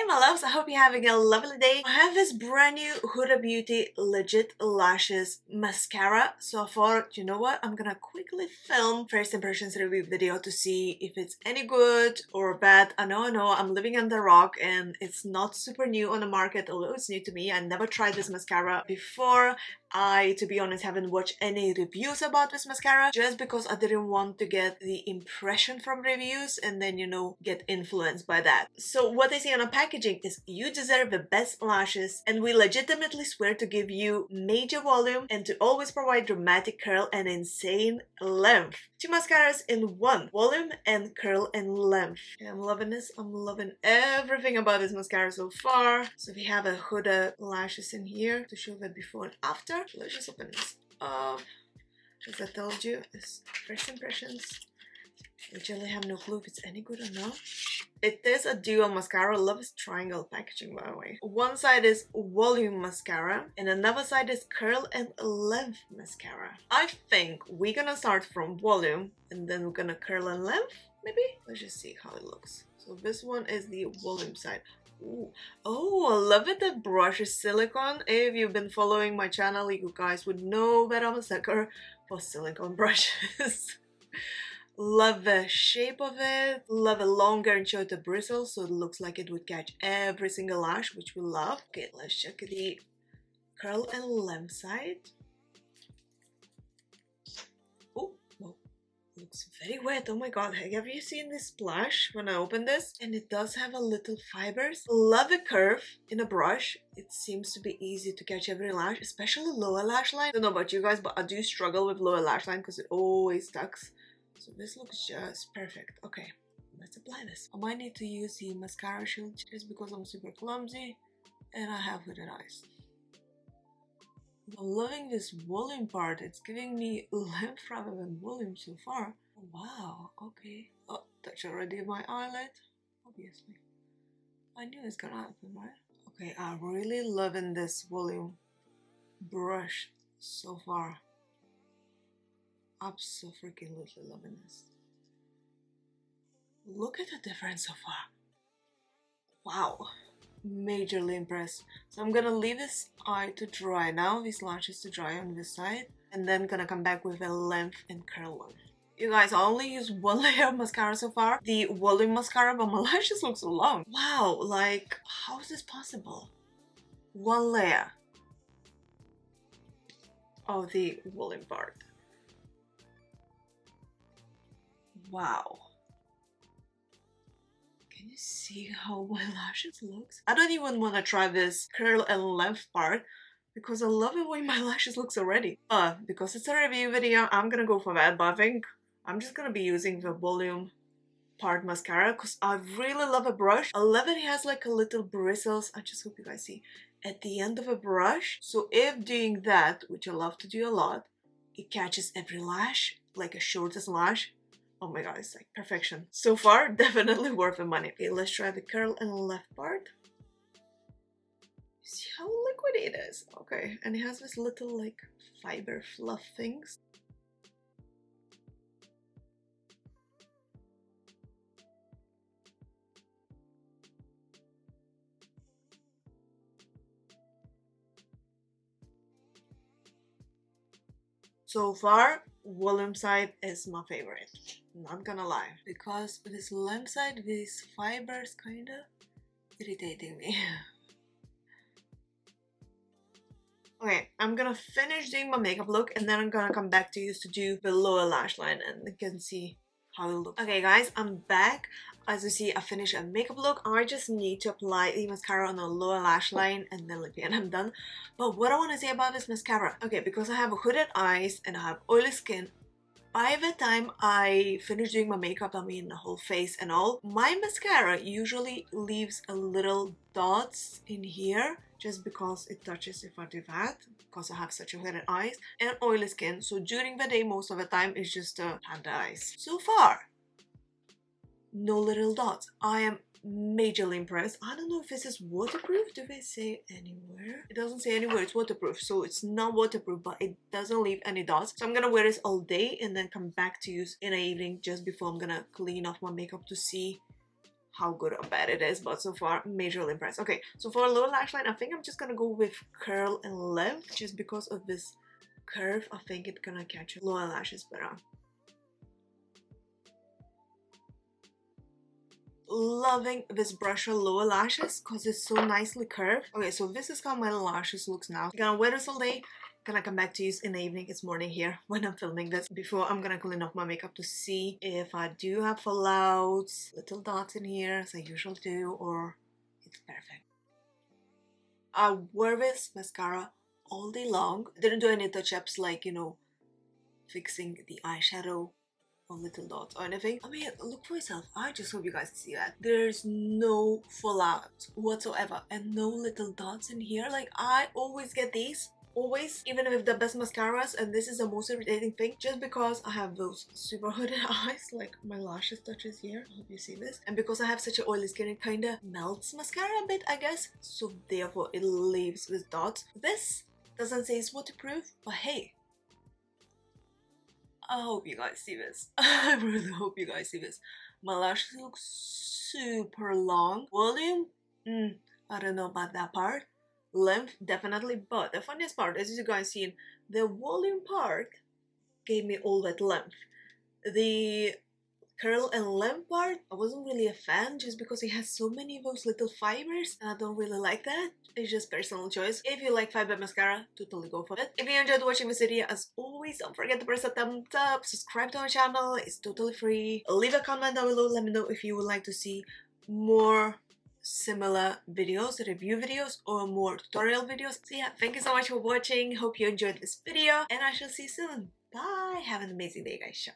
my loves, I hope you're having a lovely day. I have this brand new Huda Beauty Legit Lashes mascara. So I thought, you know what, I'm gonna quickly film first impressions review video to see if it's any good or bad. I know I'm living under a rock and it's not super new on the market, although it's new to me. I never tried this mascara before. I, to be honest, haven't watched any reviews about this mascara just because I didn't want to get the impression from reviews and then, you know, get influenced by that. So what I see on the packaging is you deserve the best lashes and we legitimately swear to give you major volume and to always provide dramatic curl and insane length. 2 mascaras in one, volume and curl and length. And I'm loving this. I'm loving everything about this mascara so far. So we have a Huda lashes in here to show the before and after. Let's just open this up. As I told you, it's first impressions. I generally have no clue if it's any good or not. It is a dual mascara. I love this triangle packaging, by the way. One side is volume mascara and another side is curl and length mascara. I think we're gonna start from volume and then we're gonna curl and length, maybe? Let's just see how it looks. So this one is the volume side. Ooh. Oh, I love it. The brush is silicone. If you've been following my channel, you guys would know that I'm a sucker for silicone brushes. Love the shape of it. Love a longer and shorter bristles, so it looks like it would catch every single lash, which we love. Okay, let's check the curl and length side. Oh, well, looks very wet. Oh my god, have you seen this splash when I open this? And it does have a little fibers. Love the curve in a brush. It seems to be easy to catch every lash, especially lower lash line. I don't know about you guys, but I do struggle with lower lash line because it always tucks. So this looks just perfect. Okay, let's apply this. I might need to use the mascara shield just because I'm super clumsy and I have hooded eyes. I'm loving this volume part. It's giving me length rather than volume so far. Wow, okay. Oh, touch already my eyelid, obviously. I knew it's gonna happen, right? Okay, I'm really loving this volume brush so far. I'm so freaking loving this. Look at the difference so far. Wow, majorly impressed. So I'm gonna leave this eye to dry now, these lashes to dry on this side, and then gonna come back with a length and curl one. You guys, I only used one layer of mascara so far, the volume mascara, but my lashes look so long. Wow, like, how is this possible? One layer of the volume part. Wow. Can you see how my lashes looks? I don't even want to try this curl and length part because I love the way my lashes looks already. Because it's a review video, I'm gonna go for that, but I think I'm just gonna be using the volume part mascara because I really love a brush. I love that it has like a little bristles. I just hope you guys see at the end of a brush. So if doing that, which I love to do a lot, it catches every lash, like a shortest lash. Oh my god, it's like perfection. So far, definitely worth the money. Okay, let's try the curl and left part. See how liquid it is. Okay, and it has this little like fiber fluff things. So far, volume side is my favorite. Not gonna lie. Because this length side, these fibers kinda irritating me. Okay, I'm gonna finish doing my makeup look and then I'm gonna come back to you to do the lower lash line and you can see how it looks. Okay guys, I'm back. As you see, I finished a makeup look. I just need to apply the mascara on the lower lash line and then and I'm done. But what I want to say about this mascara, okay, because I have hooded eyes and I have oily skin, by the time I finish doing my makeup, I mean the whole face and all, my mascara usually leaves a little dots in here just because it touches if I do that, because I have such a hooded eyes and oily skin. So during the day, most of the time, it's just under eyes. So far, no little dots. I am majorly impressed. I don't know if this is waterproof. Do they say anywhere? It doesn't say anywhere it's waterproof, so it's not waterproof, but it doesn't leave any dots. So I'm gonna wear this all day and then come back to use in the evening just before I'm gonna clean off my makeup to see how good or bad it is, but so far majorly impressed. Okay, so for lower lash line, I think I'm just gonna go with curl and length, just because of this curve. I think it's gonna catch lower lashes better. Loving this brush for lower lashes because it's so nicely curved. Okay, so this is how my lashes looks now. I'm gonna wear this all day. Gonna come back to you in the evening. It's morning here when I'm filming this. Before I'm gonna clean off my makeup to see if I do have fallouts, little dots in here as I usually do, or it's perfect. I wear this mascara all day long. Didn't do any touch-ups like, you know, fixing the eyeshadow or little dots or anything. I mean, look for yourself. I just hope you guys see that. There's no fallout whatsoever and no little dots in here. Like, I always get these. Always, even with the best mascaras, and this is the most irritating thing, just because I have those super hooded eyes, like my lashes touches here, I hope you see this, and because I have such an oily skin, it kind of melts mascara a bit, I guess, so therefore it leaves with dots. This doesn't say it's waterproof, but hey, I hope you guys see this. I really hope you guys see this. My lashes look super long. Volume? I don't know about that part. Length, definitely, but the funniest part, as you guys seen, the volume part gave me all that length. The curl and length part, I wasn't really a fan just because it has so many of those little fibers and I don't really like that. It's just personal choice. If you like fiber mascara, totally go for it. If you enjoyed watching this video, as always, don't forget to press the thumbs up, subscribe to our channel, it's totally free. Leave a comment down below, let me know if you would like to see more similar videos, review videos, or more tutorial videos. So yeah, thank you so much for watching. Hope you enjoyed this video and I shall see you soon. Bye. Have an amazing day, guys. Ciao.